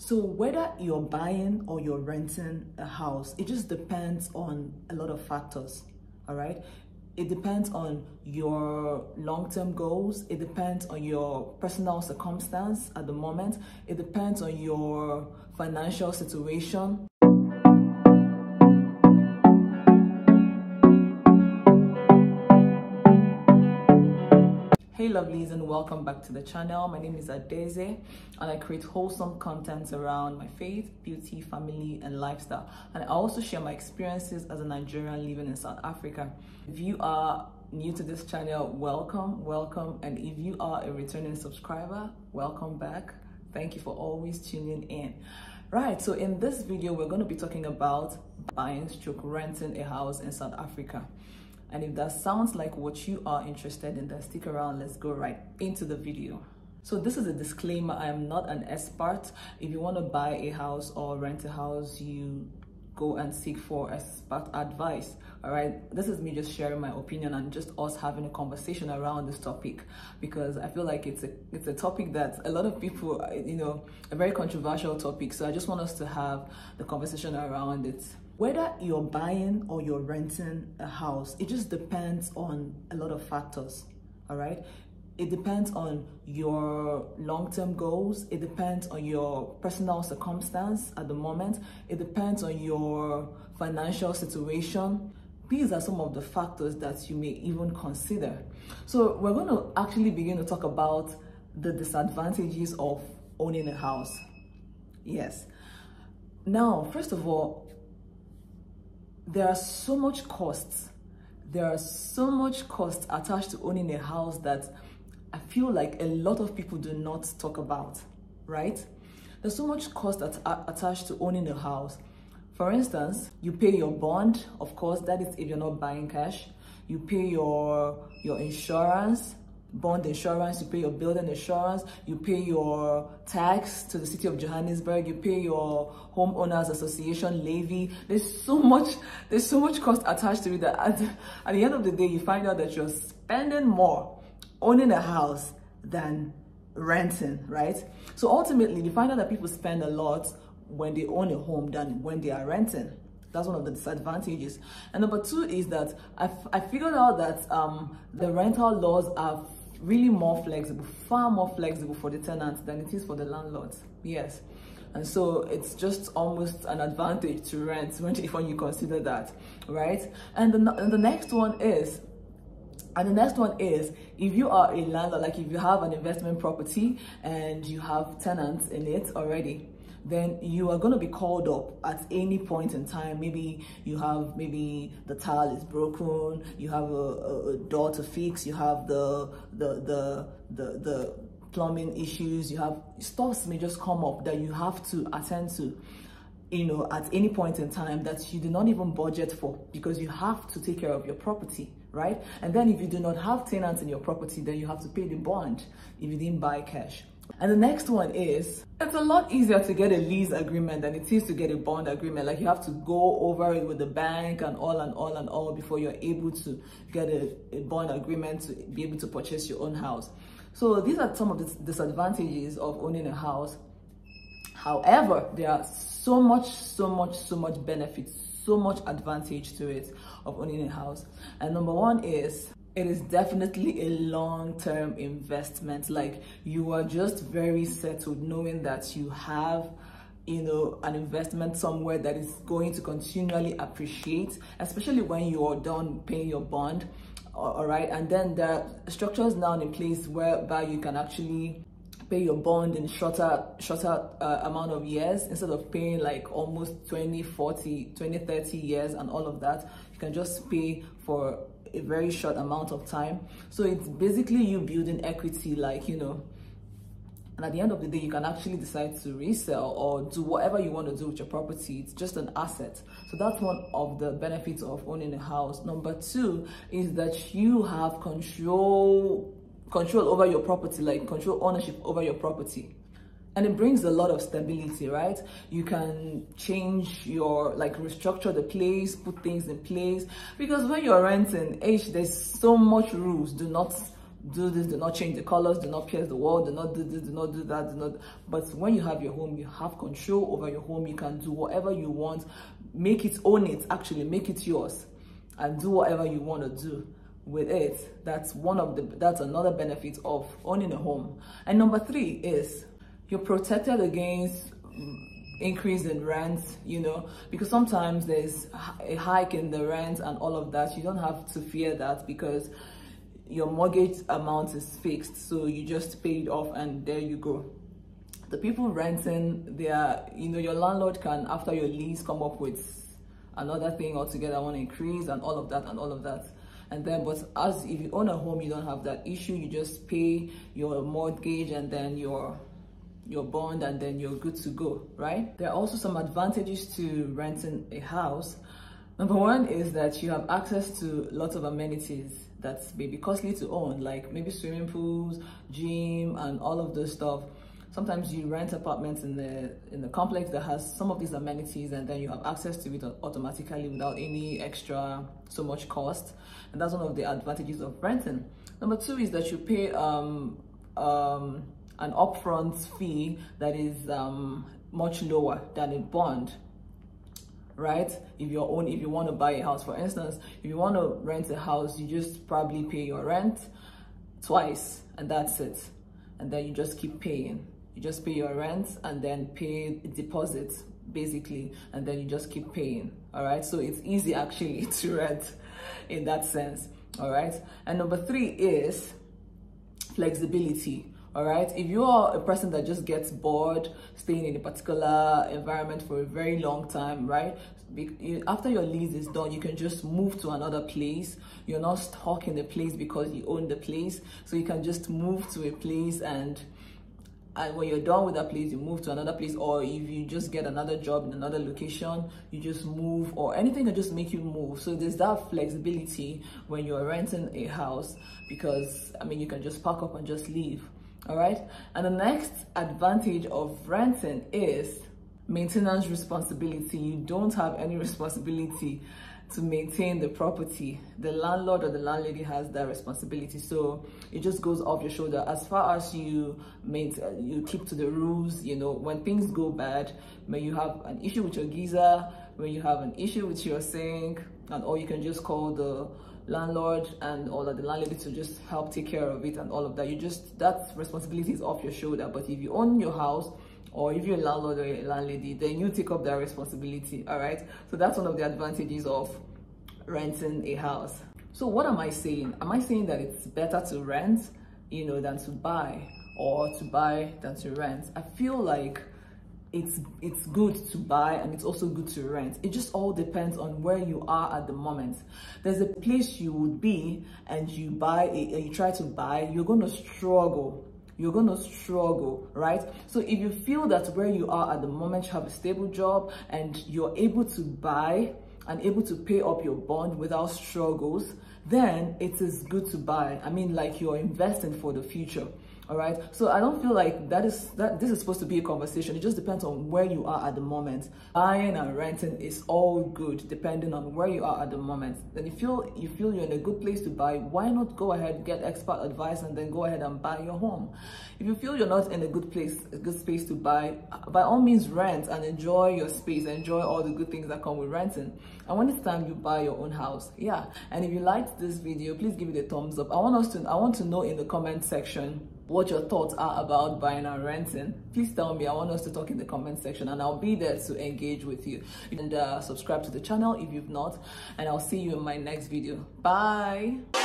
So whether you're buying or you're renting a house, it just depends on a lot of factors, all right? It depends on your long-term goals. It depends on your personal circumstance at the moment. It depends on your financial situation. Hey lovelies, and welcome back to the channel. My name is Adeze and I create wholesome content around my faith, beauty, family and lifestyle. And I also share my experiences as a Nigerian living in South Africa. If you are new to this channel, welcome. And if you are a returning subscriber, welcome back. Thank you for always tuning in. Right, so in this video, we're going to be talking about buying / renting a house in South Africa. And if that sounds like what you are interested in, then stick around. Let's go right into the video. So this is a disclaimer. I am not an expert. If you want to buy a house or rent a house, you go and seek for expert advice. All right, this is me just sharing my opinion and just us having a conversation around this topic, because I feel like it's a topic that a lot of people, a very controversial topic. So I just want us to have the conversation around it. Whether you're buying or you're renting a house, it just depends on a lot of factors, all right? It depends on your long-term goals. It depends on your personal circumstance at the moment. It depends on your financial situation. These are some of the factors that you may even consider. So we're going to actually begin to talk about the disadvantages of owning a house. Yes. Now, first of all, there are so much costs. There are so much costs attached to owning a house that I feel like a lot of people do not talk about, right? There's so much cost attached to owning a house. For instance, you pay your bond, of course, that is if you're not buying cash. You pay your insurance, bond insurance, you pay your building insurance, you pay your tax to the city of Johannesburg, you pay your homeowners association levy. There's so much cost attached to it that at the end of the day, you find out that you're spending more owning a house than renting, right? So ultimately, you find out that people spend a lot when they own a home than when they are renting. That's one of the disadvantages. And number two is that I figured out that the rental laws are really more flexible, far more flexible for the tenants than it is for the landlords. Yes. And so it's just almost an advantage to rent when you consider that, right? And the next one is, if you are a landlord, like if you have an investment property and you have tenants in it already, then you are going to be called up at any point in time. Maybe the tile is broken, you have a door to fix, you have the plumbing issues, you have stuff may just come up that you have to attend to, at any point in time that you do not even budget for, because you have to take care of your property, right? And then if you do not have tenants in your property, then you have to pay the bond if you didn't buy cash. And the next one is, it's a lot easier to get a lease agreement than it is to get a bond agreement. Like you have to go over it with the bank and all before you're able to get a bond agreement to be able to purchase your own house. So these are some of the disadvantages of owning a house. However, there are so much benefits, so much advantage to it of owning a house. And number one is, it is definitely a long-term investment. Like you are just very settled knowing that you have, an investment somewhere that is going to continually appreciate, especially when you are done paying your bond. All right. And then there are structures now in place whereby you can actually pay your bond in shorter amount of years, instead of paying like almost 20, 30 years and all of that. You can just pay for a very short amount of time. So it's basically you building equity, and at the end of the day, you can actually decide to resell or do whatever you want to do with your property. It's just an asset. So that's one of the benefits of owning a house. Number two is that you have control over your property, like control ownership over your property. And it brings a lot of stability, right? You can change restructure the place, put things in place. Because when you're renting, there's so much rules. Do not do this, do not change the colors, do not pierce the wall, do not do this, do not do that, do not. But when you have your home, you have control over your home. You can do whatever you want, own it, actually make it yours, and do whatever you want to do with it. That's another benefit of owning a home. And number 3 is you're protected against increase in rent, you know, because sometimes there's a hike in the rent and all of that. You don't have to fear that because your mortgage amount is fixed, so you just pay it off and there you go. The people renting, your landlord can, after your lease, come up with another thing altogether, want to increase and all of that and all of that. And then, but if you own a home, you don't have that issue. You just pay your mortgage and then your bond, and then you're good to go, right? There are also some advantages to renting a house. Number 1 is that you have access to lots of amenities that may be costly to own, like maybe swimming pools, gym, and all of this stuff. Sometimes you rent apartments in the complex that has some of these amenities, and then you have access to it automatically without any extra so much cost. And that's one of the advantages of renting. Number 2 is that you pay an upfront fee that is much lower than a bond, right? If you want to buy a house, for instance, if you want to rent a house, you just probably pay your rent twice and that's it, and then you just keep paying. You just pay your rent and then pay deposits basically, and then you just keep paying. All right, so it's easy actually to rent in that sense. All right, and number 3 is flexibility. All right, if you are a person that just gets bored staying in a particular environment for a very long time, right? After your lease is done, you can just move to another place. You're not stuck in the place because you own the place, so you can just move to a place, and when you're done with that place, you move to another place. Or if you just get another job in another location, you just move, or anything can just make you move. So there's that flexibility when you're renting a house, because I mean, you can just pack up and just leave. All right, and the next advantage of renting is maintenance responsibility. You don't have any responsibility to maintain the property. The landlord or the landlady has that responsibility, so it just goes off your shoulder. As far as you keep to the rules, you know, when things go bad, when you have an issue with your geyser, when you have an issue with your sink, and or you can just call the landlord or the landlady to just help take care of it and all of that. That responsibility is off your shoulder. But if you own your house, or if you're a landlord or a landlady, then you take up that responsibility. All right, so that's one of the advantages of renting a house. So what am I saying? Am I saying that it's better to rent, you know, than to buy, or to buy than to rent? I feel like it's good to buy and it's also good to rent. It just all depends on where you are at the moment. There's a place you would be and you try to buy, you're going to struggle. You're going to struggle, right? So if you feel that where you are at the moment, you have a stable job and you're able to buy and able to pay up your bond without struggles, then it is good to buy. I mean, like, you're investing for the future. All right, so I don't feel like this is supposed to be a conversation. It just depends on where you are at the moment. Buying and renting is all good depending on where you are at the moment. Then you feel you're in a good place to buy, why not go ahead, get expert advice, and then go ahead and buy your home? If you feel you're not in a good space to buy, by all means rent and enjoy your space, enjoy all the good things that come with renting. And when it's time, you buy your own house. Yeah, and if you liked this video, please give it a thumbs up. I want to know in the comment section what your thoughts are about buying and renting. Please tell me. I want us to talk in the comment section, and I'll be there to engage with you. And subscribe to the channel if you've not, and I'll see you in my next video. Bye.